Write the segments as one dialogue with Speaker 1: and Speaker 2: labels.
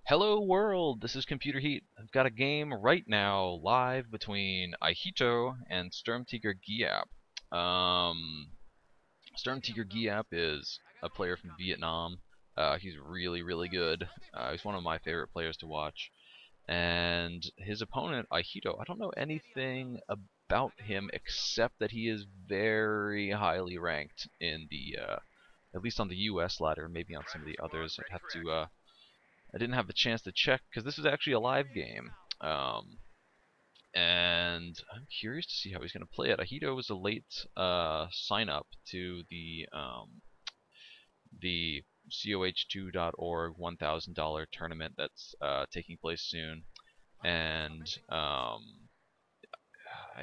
Speaker 1: Hello world, this is ComputerHeat. I've got a game right now live between Ihitto and StalkingGiap. Um, StalkingGiap is a player from Vietnam. He's really good. He's one of my favorite players to watch. And his opponent, Ihitto, I don't know anything about him except that he is very highly ranked in the, at least on the US ladder, maybe on some of the others. I'd have to, I didn't have the chance to check because this is actually a live game, and I'm curious to see how he's going to play it. Ihitto was a late sign up to the COH2.org $1,000 tournament that's taking place soon, and I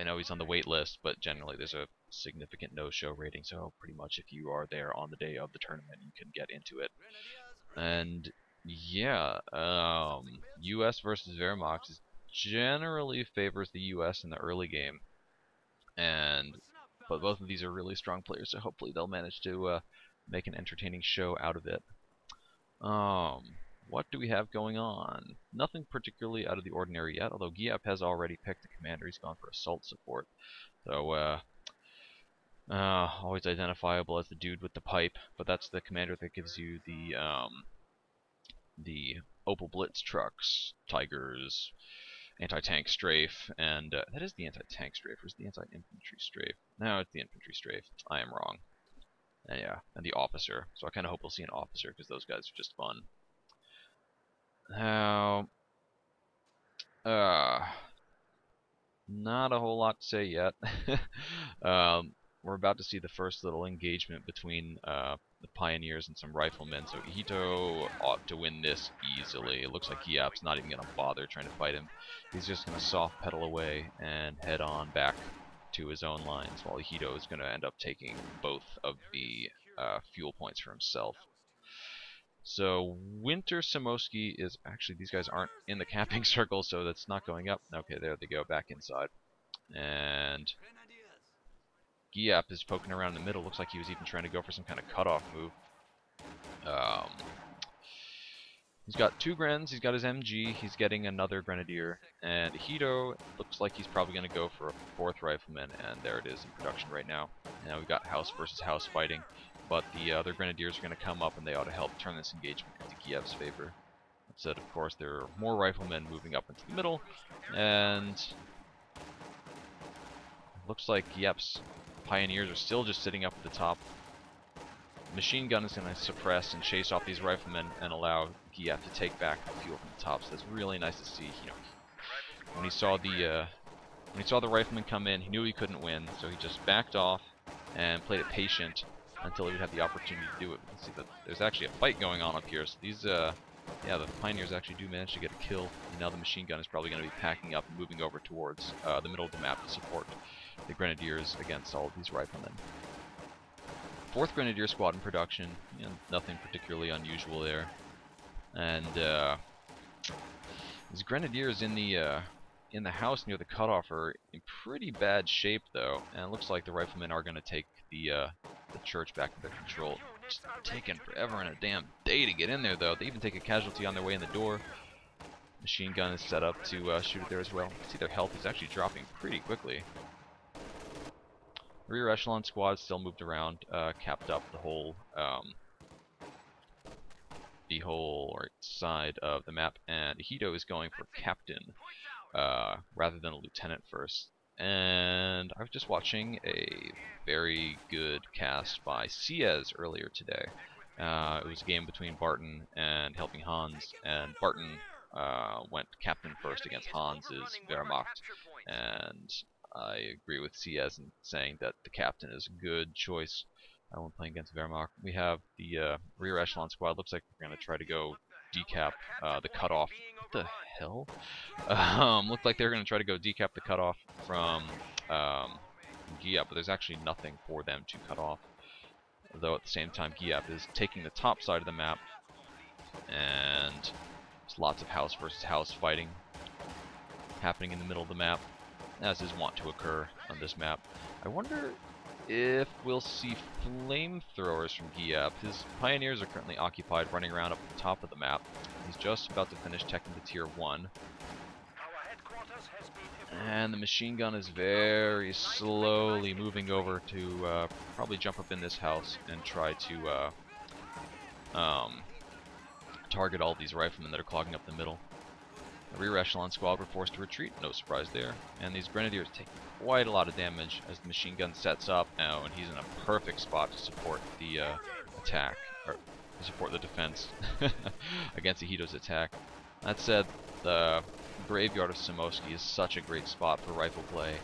Speaker 1: know he's on the wait list, but generally there's a significant no-show rating, so pretty much if you are there on the day of the tournament, you can get into it. And yeah, U.S. versus Wehrmacht generally favors the U.S. in the early game, but both of these are really strong players, so hopefully they'll manage to make an entertaining show out of it. What do we have going on? Nothing particularly out of the ordinary yet, although Giap has already picked a commander. He's gone for assault support, so always identifiable as the dude with the pipe, but that's the commander that gives you the Opel Blitz trucks, Tigers, anti-tank strafe, and that is the anti-tank strafe, or is the anti-infantry strafe? No, it's the infantry strafe. I am wrong. And yeah, and the officer. So I kind of hope we'll see an officer, because those guys are just fun. Now, not a whole lot to say yet. We're about to see the first little engagement between the pioneers and some riflemen, so Ihitto ought to win this easily. It looks like Giap's not even going to bother trying to fight him. He's just going to soft pedal away and head on back to his own lines, while Ihitto is going to end up taking both of the fuel points for himself. So Winter Semoskiy is actually, these guys aren't in the camping circle, so that's not going up. Okay, there they go, back inside. And Giap is poking around in the middle. Looks like he was even trying to go for some kind of cutoff move. He's got two Grens, he's got his MG, he's getting another Grenadier, and Ihitto looks like he's probably going to go for a fourth Rifleman, and there it is in production right now. Now we've got house versus house fighting, but the other Grenadiers are going to come up, and they ought to help turn this engagement into Giap's favor. That said, of course, there are more Riflemen moving up into the middle, and looks like Giap's Pioneers are still just sitting up at the top. Machine gun is going to suppress and chase off these riflemen and allow Giap to take back the fuel from the top. So that's really nice to see. You know, when he saw the riflemen come in, he knew he couldn't win, so he just backed off and played it patient until he would have the opportunity to do it. You can see that there's actually a fight going on up here. So these, yeah, the Pioneers actually do manage to get a kill. And now the machine gun is probably going to be packing up and moving over towards the middle of the map to support the Grenadiers against all of these riflemen. Fourth Grenadier squad in production, you know, nothing particularly unusual there. And these Grenadiers in the house near the cutoff are in pretty bad shape, though. And it looks like the riflemen are going to take the church back under control. Just taking forever and a damn day to get in there, though. They even take a casualty on their way in the door. Machine gun is set up to shoot it there as well. You can see their health is actually dropping pretty quickly. Rear echelon squad still moved around, capped up the whole right side of the map, and Ihitto is going for captain rather than a lieutenant first. And I was just watching a very good cast by Ciez earlier today. It was a game between Barton and Helping Hans, and Barton went captain first against Hans's Wehrmacht, and I agree with Ciez in saying that the captain is a good choice when playing against Wehrmacht. We have the rear echelon squad. Looks like we're going to try to go decap the cutoff. What the hell? Looked like they're going to try to go decap the cutoff from Giap, but there's actually nothing for them to cut off. Though at the same time, Giap is taking the top side of the map, and there's lots of house versus house fighting happening in the middle of the map, as is wont to occur on this map. I wonder if we'll see flamethrowers from Giap. His Pioneers are currently occupied running around up at the top of the map. He's just about to finish teching to tier 1. And the machine gun is very slowly moving over to probably jump up in this house and try to target all these riflemen that are clogging up the middle. The rear echelon squad were forced to retreat, no surprise there. And these grenadiers take quite a lot of damage as the machine gun sets up now, and he's in a perfect spot to support the attack, or to support the defense against Ihitto's attack. That said, the graveyard of Semoskiy is such a great spot for rifle play.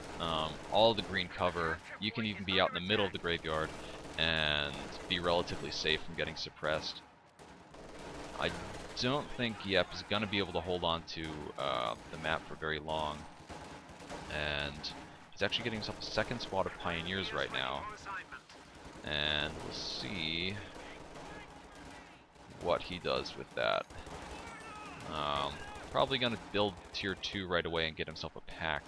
Speaker 1: All the green cover, you can even be out in the middle of the graveyard and be relatively safe from getting suppressed. I don't think giap is going to be able to hold on to the map for very long. And he's actually getting himself a second squad of pioneers right now. And we'll see what he does with that. Probably going to build tier 2 right away and get himself a pack.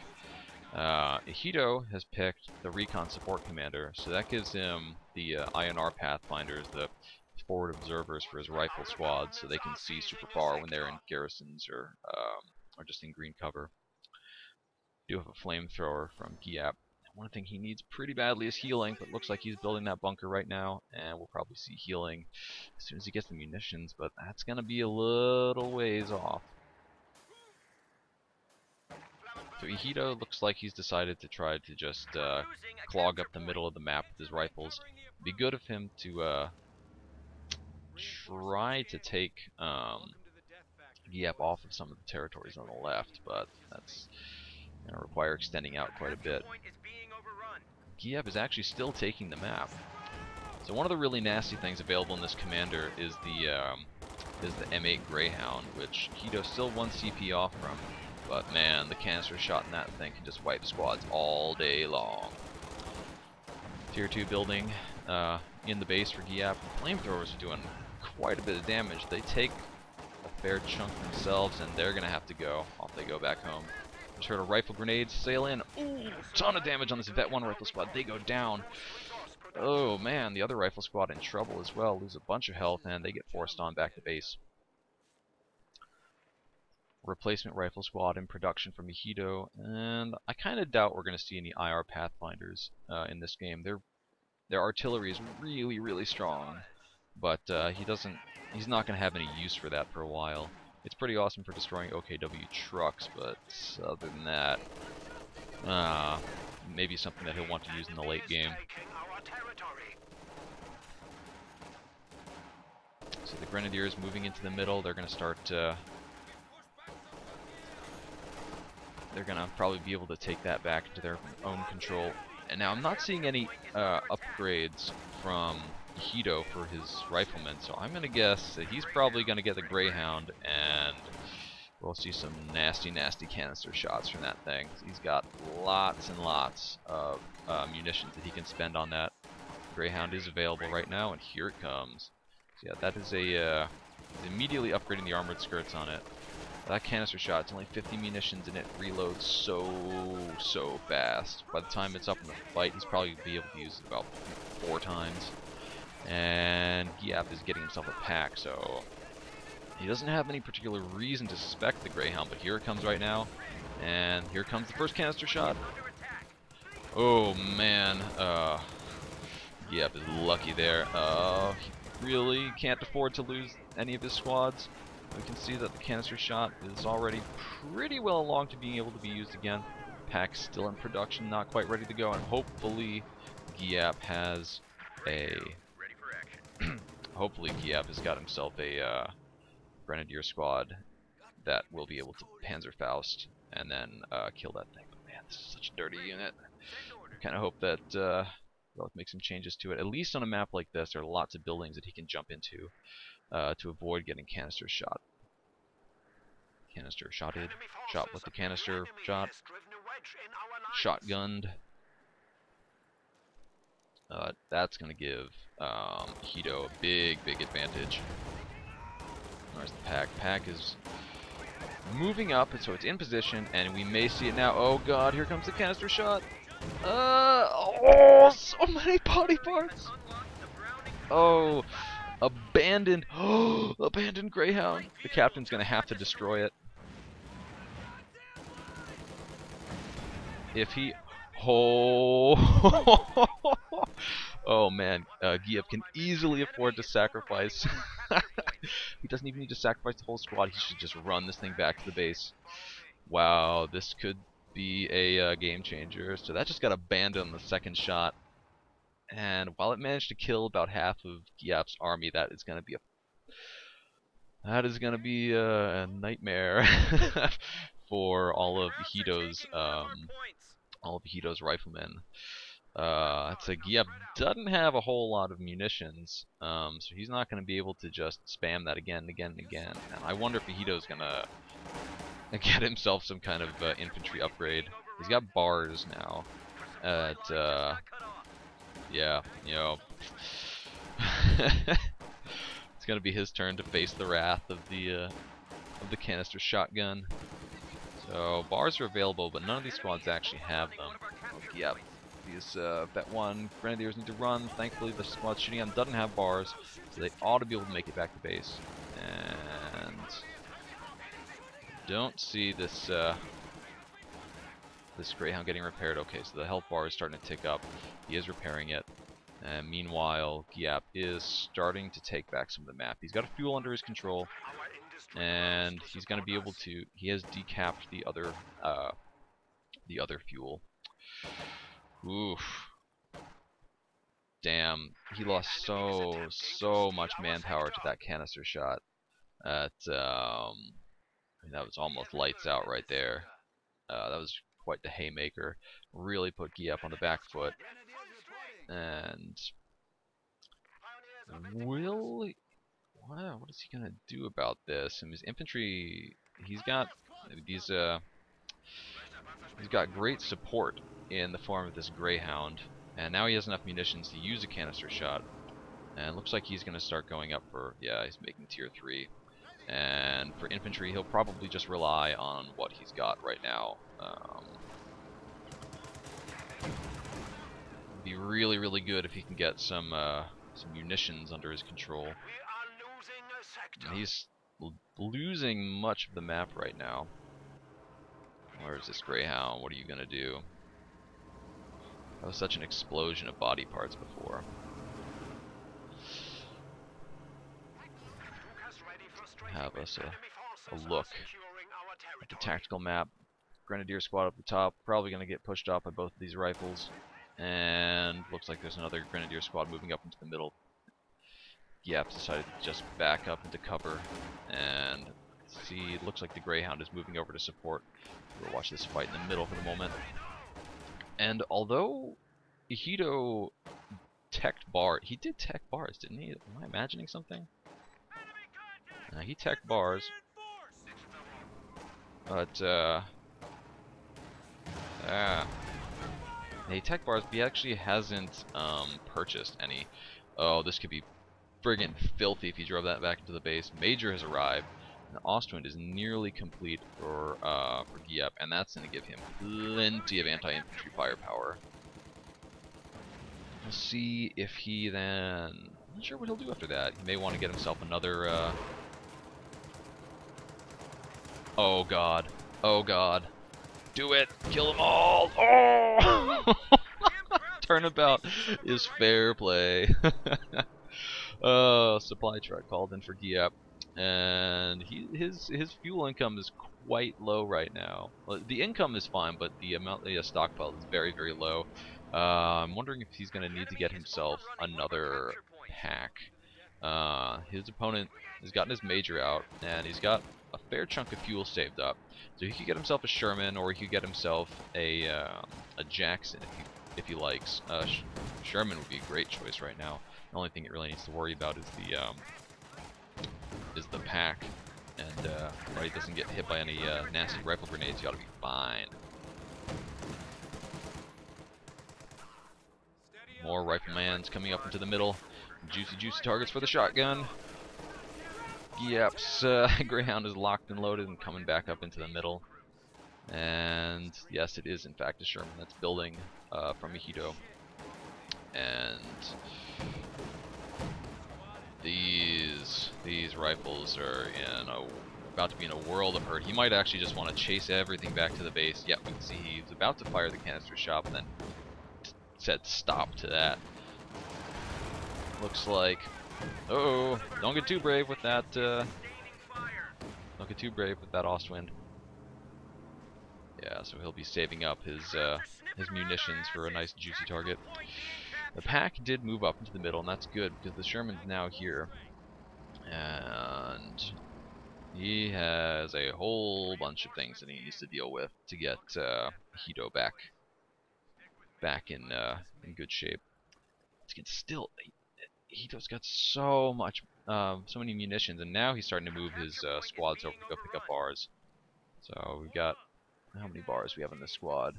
Speaker 1: Ihitto has picked the recon support commander, so that gives him the INR pathfinders, the forward observers for his rifle squad, so they can see super far when they're in garrisons or just in green cover. Do have a flamethrower from giap. One thing he needs pretty badly is healing, but looks like he's building that bunker right now, and we'll probably see healing as soon as he gets the munitions, but that's going to be a little ways off. So Ihitto looks like he's decided to try to just clog up the middle of the map with his rifles. It'd be good of him to try to take giap off of some of the territories on the left, but that's going to require extending out quite a bit. giap is actually still taking the map. So one of the really nasty things available in this commander is the M8 Greyhound, which Ihitto still 1 CP off from. But man, the canister shot in that thing can just wipe squads all day long. Tier 2 building in the base for giap. Flamethrowers are doing quite a bit of damage. They take a fair chunk themselves, and they're going to have to go. Off they go back home. Just heard a rifle grenade sail in. Ooh, ton of damage on this Vet 1 rifle squad. They go down. Oh man, the other rifle squad in trouble as well. Lose a bunch of health, and they get forced on back to base. Replacement rifle squad in production from Ihitto, and I kind of doubt we're going to see any IR pathfinders in this game. Their artillery is really, really strong, but he's not going to have any use for that for a while. It's pretty awesome for destroying OKW trucks, but other than that, maybe something that he'll want to use in the late game. So the Grenadiers moving into the middle, they're going to start they're going to probably be able to take that back into their own control. And now I'm not seeing any upgrades from Ihitto for his riflemen, so I'm going to guess that he's probably going to get the Greyhound, and we'll see some nasty, nasty canister shots from that thing. He's got lots and lots of munitions that he can spend on that. Greyhound is available right now, and here it comes. So yeah, that is he's immediately upgrading the armored skirts on it. That canister shot, it's only 50 munitions and it reloads so fast. By the time it's up in the fight, he's probably be able to use it about 4 times. And giap is getting himself a pack, so he doesn't have any particular reason to suspect the Greyhound, but here it comes right now. And here comes the first canister shot. Oh man, giap is lucky there. He really can't afford to lose any of his squads. We can see that the canister shot is already pretty well along to being able to be used again. Pack's still in production, not quite ready to go, and hopefully giap has a hopefully giap has got himself a Grenadier squad that will be able to Panzerfaust and then kill that thing. But man, this is such a dirty unit. I kind of hope that they'll make some changes to it. At least on a map like this, there are lots of buildings that he can jump into to avoid getting canister shot. Canister shotted, shot with the canister shot, shotgunned. That's going to give Ihitto a big advantage. There's the pack. Pack is moving up, and so it's in position, and we may see it now. Oh god, here comes the canister shot. Oh, so many body parts. Oh, Abandoned! Abandoned Greyhound! The captain's gonna have to destroy it. If he... Oh, oh man, Giap can easily afford to sacrifice. He doesn't even need to sacrifice the whole squad, he should just run this thing back to the base. Wow, this could be a game changer. So that just got abandoned on the second shot. And while it managed to kill about half of Giap's army, that is going to be a nightmare for all of Ihitto's riflemen. So Giap doesn't have a whole lot of munitions, so he's not going to be able to just spam that again and again and again. And I wonder if Ihitto's going to get himself some kind of infantry upgrade. He's got bars now. Yeah, you know, it's gonna be his turn to face the wrath of the canister shotgun. So bars are available, but none of these squads actually have them. Yeah, these Bet 1 Grenadiers need to run. Thankfully, the squad shooting at them doesn't have bars, so they ought to be able to make it back to base. And don't see this this Greyhound getting repaired. Okay, so the health bar is starting to tick up. He is repairing it. And meanwhile, Giap is starting to take back some of the map. He's got a fuel under his control, and he's going to be able to. He has decapped the other fuel. Oof! Damn, he lost so much manpower to that canister shot. I mean, that was almost lights out right there. That was quite the haymaker. Really put Giap on the back foot. And what is he gonna do about this? And his infantry, he's got great support in the form of this Greyhound, and now he has enough munitions to use a canister shot. And it looks like he's gonna start going up for, yeah, he's making tier 3. And for infantry, he'll probably just rely on what he's got right now. Be really good if he can get some munitions under his control. And he's losing much of the map right now. Where is this Greyhound? What are you gonna do? That was such an explosion of body parts before. Have us a look at the tactical map. Grenadier squad up the top, probably gonna get pushed off by both of these rifles. And looks like there's another Grenadier squad moving up into the middle. Giap's decided to just back up into cover. And see, it looks like the Greyhound is moving over to support. We'll watch this fight in the middle for the moment. And although Ihitto teched bars, he did tech bars, didn't he? Am I imagining something? He teched bars. But, he tech bars, but he actually hasn't purchased any. Oh, this could be friggin' filthy if he drove that back into the base. Major has arrived, and the Ostwind is nearly complete for Giap, and that's going to give him plenty of anti-infantry firepower. We'll see if he then... I'm not sure what he'll do after that. He may want to get himself another... Oh god. Oh god. Do it! Kill them all! Oh! Turnabout is fair play. Supply truck called in for Giap, and his fuel income is quite low right now. Well, the income is fine, but the amount that he has stockpiled is very low. I'm wondering if he's going to need to get himself another pack. His opponent has gotten his major out, and he's got a fair chunk of fuel saved up. So he could get himself a Sherman, or he could get himself a Jackson if he likes. Sherman would be a great choice right now. The only thing it really needs to worry about is the pack, and right, he doesn't get hit by any nasty rifle grenades. You ought to be fine. More riflemans coming up into the middle. Juicy targets for the shotgun. Giap's Greyhound is locked and loaded and coming back up into the middle. And yes, it is in fact a Sherman that's building from Ihitto. And These rifles are about to be in a world of hurt. He might actually just want to chase everything back to the base. Yep, we can see he's about to fire the canister shot, but then said stop to that. Looks like, uh-oh, don't get too brave with that. Don't get too brave with that Ostwind. Yeah, so he'll be saving up his munitions for a nice juicy target. The pack did move up into the middle, and that's good because the Sherman's now here, and he has a whole bunch of things that he needs to deal with to get Ihitto back in good shape. Still, Ihitto's got so many munitions, and now he's starting to move his squads over to go pick up bars. So we've got, how many bars we have in this squad?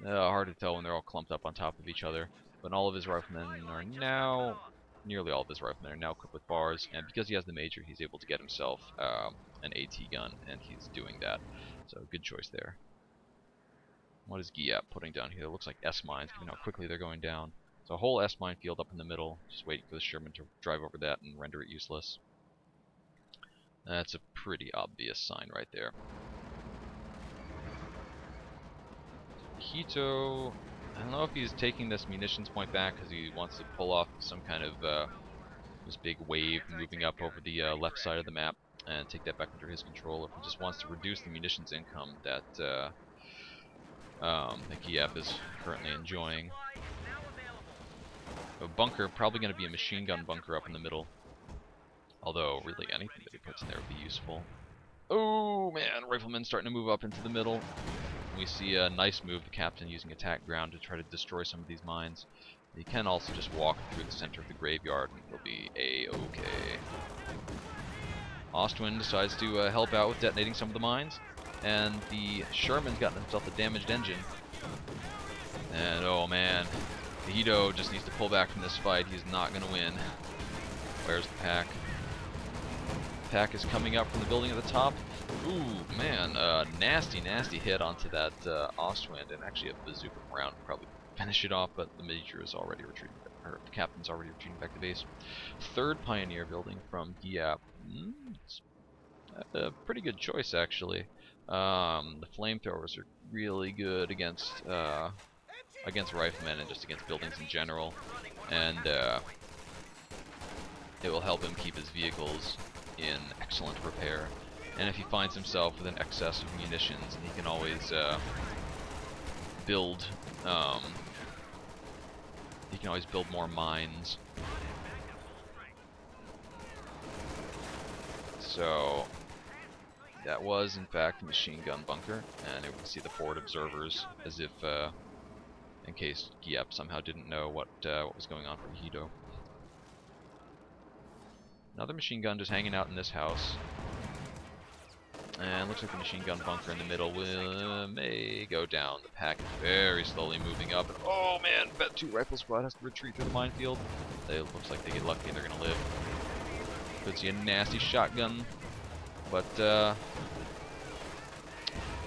Speaker 1: Hard to tell when they're all clumped up on top of each other. But all of his riflemen are now, nearly all of his riflemen are now equipped with bars, and because he has the major, he's able to get himself an AT gun, and he's doing that. So good choice there. What is GIAP putting down here? It looks like S-mines, given how quickly they're going down. So a whole S-mine field up in the middle, just waiting for the Sherman to drive over that and render it useless. That's a pretty obvious sign right there. Ihitto, I don't know if he's taking this munitions point back because he wants to pull off some kind of this big wave moving up over the left side of the map and take that back under his control, or if he just wants to reduce the munitions income that GIAP is currently enjoying. A bunker, probably going to be a machine gun bunker up in the middle. Although, really, anything that he puts in there would be useful. Oh, man, riflemen starting to move up into the middle. We see a nice move, the captain using attack ground to try to destroy some of these mines. He can also just walk through the center of the graveyard and he'll be a-okay. Ostwind decides to help out with detonating some of the mines, and the Sherman's gotten himself a damaged engine. And oh man, Ihitto just needs to pull back from this fight. He's not going to win. Where's the pack? The pack is coming up from the building at the top. Ooh, man, nasty hit onto that Ostwind, and actually a bazooka round would probably finish it off, but the major is already retreating, or the captain's already retreating back to base. Third Pioneer building from GIAP. It's a pretty good choice, actually. The flamethrowers are really good against riflemen and just against buildings in general, and it will help him keep his vehicles in excellent repair. And if he finds himself with an excess of munitions, he can always build. He can always build more mines. So that was, in fact, a machine gun bunker, and we can see the forward observers, as if, in case GIAP somehow didn't know what was going on for Ihitto. Another machine gun just hanging out in this house. And looks like the machine gun bunker in the middle may go down. The pack is very slowly moving up. And oh man, that 2 rifle squad has to retreat through the minefield. It looks like they get lucky and they're going to live. Could see a nasty shotgun. But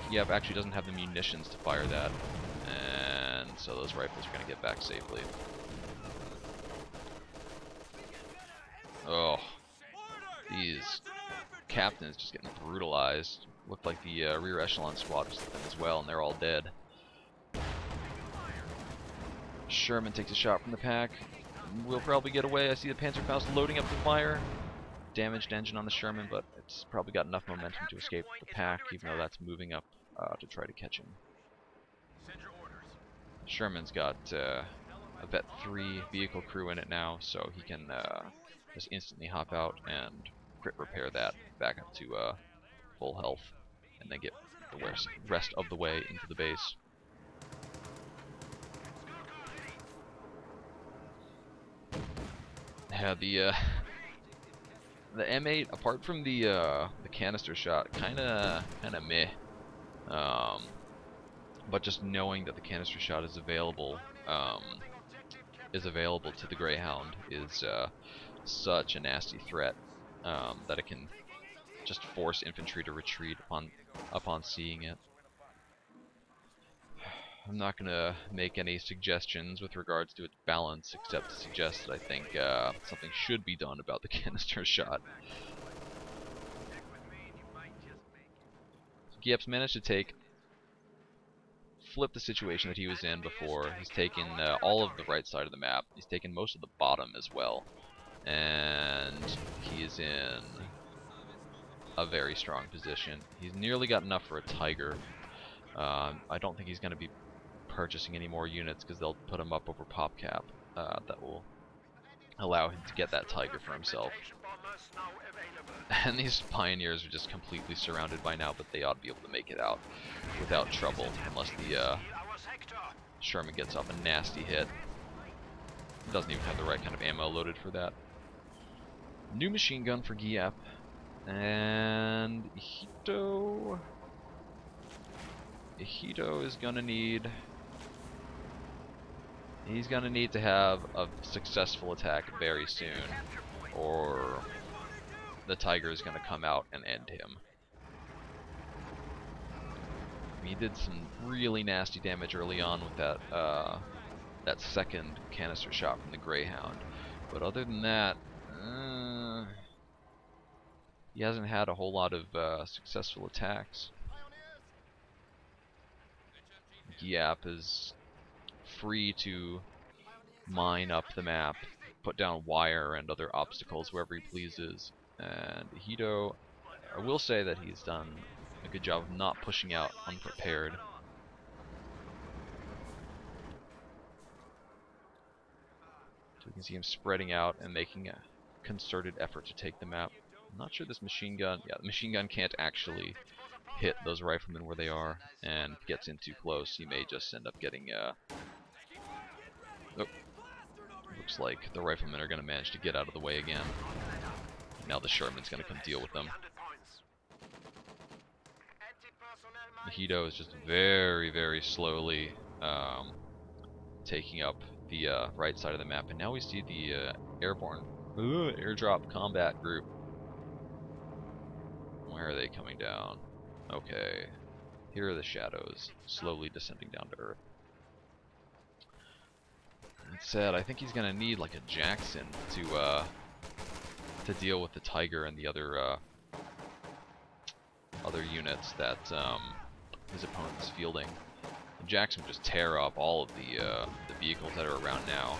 Speaker 1: GIAP actually doesn't have the munitions to fire that. And so those rifles are going to get back safely. Oh, these captains just getting brutalized. Looked like the rear echelon squad was them as well, and they're all dead. Sherman takes a shot from the pack. We'll probably get away. I see the Panzerfaust loading up the fire. Damaged engine on the Sherman, but it's probably got enough momentum to escape the pack, even though that's moving up to try to catch him. Sherman's got a Vet 3 vehicle crew in it now, so he can just instantly hop out and crit repair that back up to full health, and then get the rest of the way into the base. Yeah, the M8, apart from the canister shot, kind of meh. But just knowing that the canister shot is available to the Greyhound is such a nasty threat that it can just force infantry to retreat upon seeing it. I'm not going to make any suggestions with regards to its balance, except to suggest that I think something should be done about the canister shot. So giap's managed to flip the situation that he was in before. He's taken all of the right side of the map. He's taken most of the bottom as well. And he is in a very strong position. He's nearly got enough for a Tiger. I don't think he's going to be purchasing any more units because they'll put him up over PopCap. That will allow him to get that Tiger for himself. And these Pioneers are just completely surrounded by now, but they ought to be able to make it out without trouble, unless the Sherman gets off a nasty hit. Doesn't even have the right kind of ammo loaded for that. New machine gun for Giap. And Ihitto is gonna need... He's gonna need to have a successful attack very soon, or the Tiger is gonna come out and end him. He did some really nasty damage early on with that that second canister shot from the Greyhound, but other than that, he hasn't had a whole lot of successful attacks. Giap is free to mine up the map, put down wire and other obstacles wherever he pleases. And Ihitto, I will say that he's done a good job of not pushing out unprepared. So we can see him spreading out and making a concerted effort to take the map. I'm not sure this machine gun, yeah, the machine gun can't actually hit those riflemen where they are, and if it gets in too close, he may just end up getting, oh, looks like the riflemen are going to manage to get out of the way again. Now the Sherman's going to come deal with them. Ihitto is just very, very slowly taking up the right side of the map, and now we see the airborne airdrop combat group. Where are they coming down? Okay, here are the shadows slowly descending down to earth. That said, I think he's gonna need like a Jackson to deal with the Tiger and the other units that his opponent is fielding. And Jackson would just tear up all of the vehicles that are around now.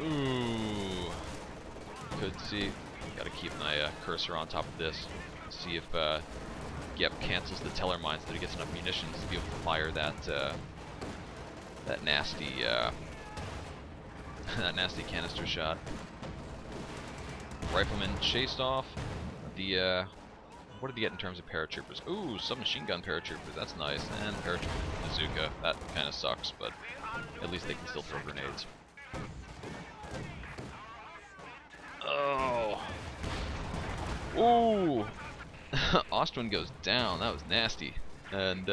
Speaker 1: Ooh, could see. Got to keep my cursor on top of this. See if Giap cancels the teller mine so that he gets enough munitions to be able to fire that that nasty that nasty canister shot. Rifleman chased off the what did he get in terms of paratroopers? Ooh, submachine gun paratroopers, that's nice. And paratrooper bazooka, that kind of sucks, but at least they can still throw grenades. Oh. Ooh. Ostwin goes down, that was nasty. And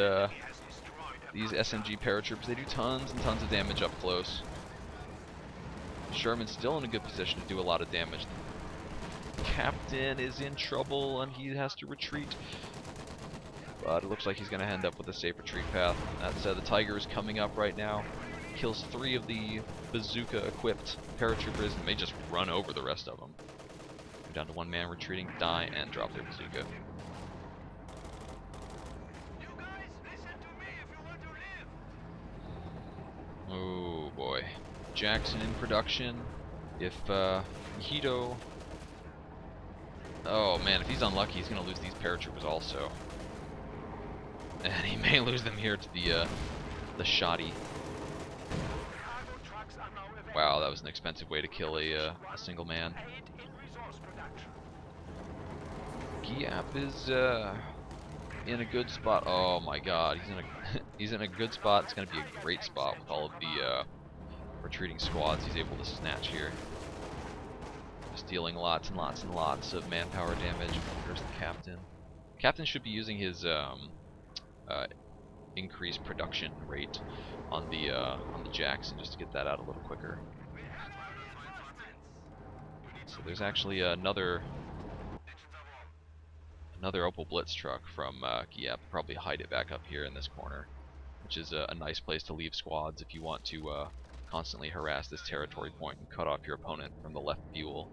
Speaker 1: these SMG paratroopers, they do tons and tons of damage up close. Sherman's still in a good position to do a lot of damage. Captain is in trouble and he has to retreat. But it looks like he's going to end up with a safe retreat path. That said, the Tiger is coming up right now. Kills 3 of the bazooka-equipped paratroopers and may just run over the rest of them. Go down to 1 man retreating, die, and drop their bazooka. Oh boy. Jackson in production. If Ihitto... Oh man, if he's unlucky, he's going to lose these paratroopers also. And he may lose them here to the shoddy. Wow, that was an expensive way to kill a single man. Giap is in a good spot. Oh my god, he's in a good spot. It's going to be a great spot with all of the retreating squads he's able to snatch here. Just dealing lots and lots and lots of manpower damage. There's the captain. Captain should be using his increased production rate on the Jackson just to get that out a little quicker. So there's actually another Opel Blitz truck from Giap. Probably hide it back up here in this corner. which is a nice place to leave squads if you want to constantly harass this territory point and cut off your opponent from the left fuel.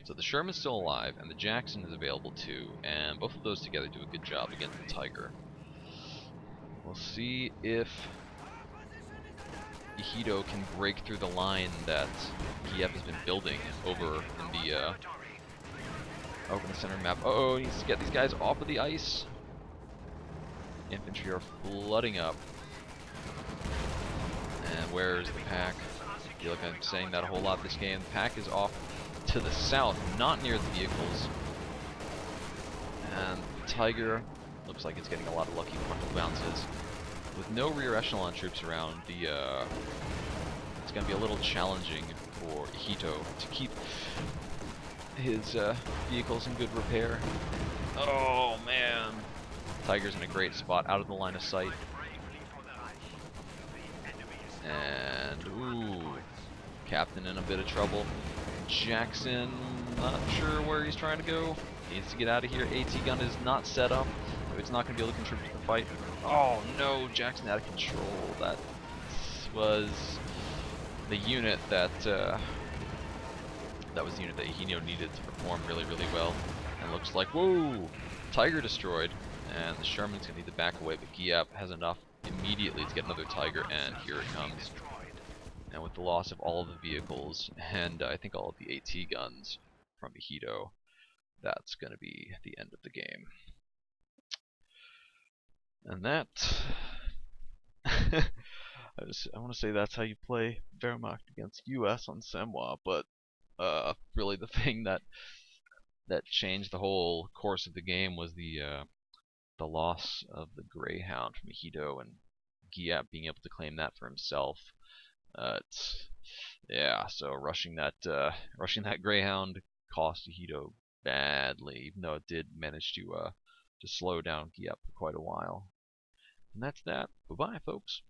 Speaker 1: So the Sherman's still alive, and the Jackson is available too, and both of those together do a good job against the Tiger. We'll see if Ihitto can break through the line that GiapP has been building over in the center map. Oh, he needs to get these guys off of the ice. Infantry are flooding up. And where is the pack? I feel like I'm saying that a whole lot this game. The pack is off to the south, not near the vehicles. And the Tiger looks like it's getting a lot of lucky frontal bounces. With no rear echelon troops around, it's going to be a little challenging for Ihitto to keep his vehicles in good repair. Oh man, Tiger's in a great spot, out of the line of sight. And ooh, Captain in a bit of trouble. Jackson, not sure where he's trying to go. Needs to get out of here. AT gun is not set up. It's not going to be able to contribute to the fight. Oh no, Jackson out of control. That was the unit that was the unit that Ihitto needed to perform really, really well. And looks like, whoa, Tiger destroyed. And the Sherman's going to need to back away, but GiapP has enough immediately to get another Tiger, and here it comes. And with the loss of all of the vehicles, and I think all of the AT guns from Ihitto, that's going to be the end of the game. And that, I want to say that's how you play Wehrmacht against US on Semoskiy, but really the thing that changed the whole course of the game was the loss of the Greyhound from Ihitto, and GiapP being able to claim that for himself. Yeah, so rushing that Greyhound cost Ihitto badly, even though it did manage to slow down GiapP for quite a while. And that's that. Bye-bye, folks.